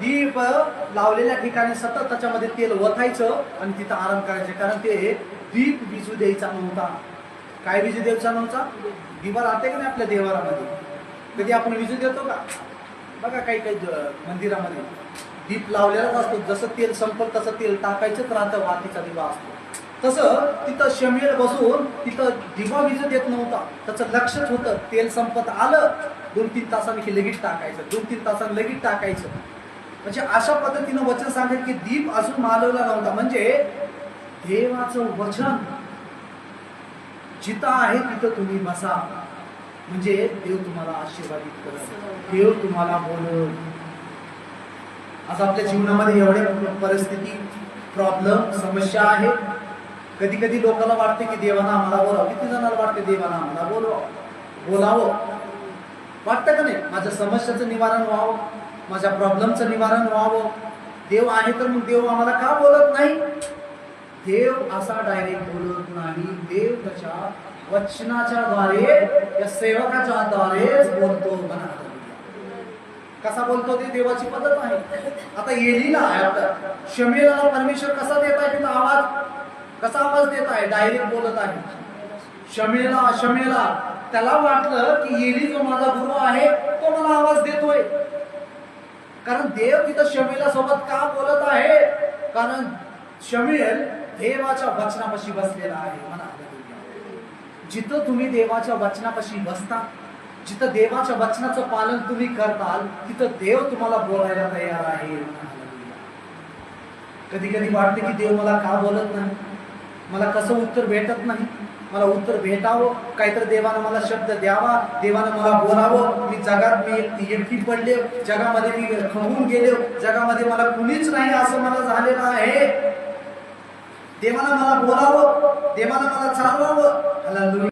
दीप लावलेल्या ठिकाणी सतत त्याच्यामध्ये तेल ओतायचं आणि तिथं आराम करायचे, कारण ते दीप विजू द्यायचा नव्हता. काय विजू द्यायचा नव्हता? दिवा राहते का नाही आपल्या देवारामध्ये, कधी आपण विजू देतो का? बघा काही काही मंदिरामध्ये दीप लावलेलाच असतो, जसं तेल संपल तसं तेल टाकायचंच राहतं, वातीचा दिवा असतो. तसं तिथं शमीर बसून तिथं दिवा विजू देत नव्हता, त्याचं लक्षच होतं. तेल संपत आलं 2-3 तासांनी लगेच टाकायचं, 2-3 तासांनी लगेच टाकायचं. म्हणजे अशा पद्धतीनं वचन सांगेल की दीप अजून मालवला नव्हता. म्हणजे देवाचं वचन जिथं आहे तिथं तुम्ही बसा, म्हणजे देव तुम्हाला आशीर्वादित करत, देव तुम्हाला बोलत. आज आपल्या जीवनामध्ये एवढे परिस्थिती, प्रॉब्लेम, समस्या आहे. कधी कधी लोकांना वाटते की देवानं आम्हाला बोलावं. किती जणांना वाटते देवानं आम्हाला बोलावं वाटतं का नाही? माझ्या समस्याचं निवारण व्हावं, माझ्या प्रॉब्लेमचं निवारण व्हावं. देव आहे तर मग देव आम्हाला का बोलत नाही? देव असा डायरेक्ट बोलत नाही. देव त्याच्या वचनाच्या द्वारे, या सेवकाच्या द्वारेच बोलतो. कसा बोलतो ते देवाची पद्धत आहे. आता एलीला, शमूएलला परमेश्वर कसा देत आहे तिथं आवाज? कसा आवाज देत आहे? डायरेक्ट बोलत आहे. शमूएला त्याला वाटलं की एली जो माझा गुरु आहे तो मला आवाज देतोय. कारण देव तिथं शमूएला सोबत का बोलत आहे? कारण शमूएल देवाच्या वचनापाशी बसलेला आहे. म्हणा, जिथं तुम्ही देवाच्या वचनापाशी बसता, जिथं देवाच्या वचनाचं पालन तुम्ही करताल, तिथं देव तुम्हाला बोलायला तयार आहे. कधी कधी वाटते की देव मला का बोलत नाही, मला कसं उत्तर भेटत नाही. मला उत्तर भेटावं, काहीतरी देवानं मला शब्द द्यावा, देवानं मला बोलावं. मी जगात मी एकटी पडले, जगामध्ये मी खवून गेलो, जगामध्ये मला कुणीच नाही असं मला झालेलं आहे. देवानं मला बोलावं, देवानं मला चालवावं.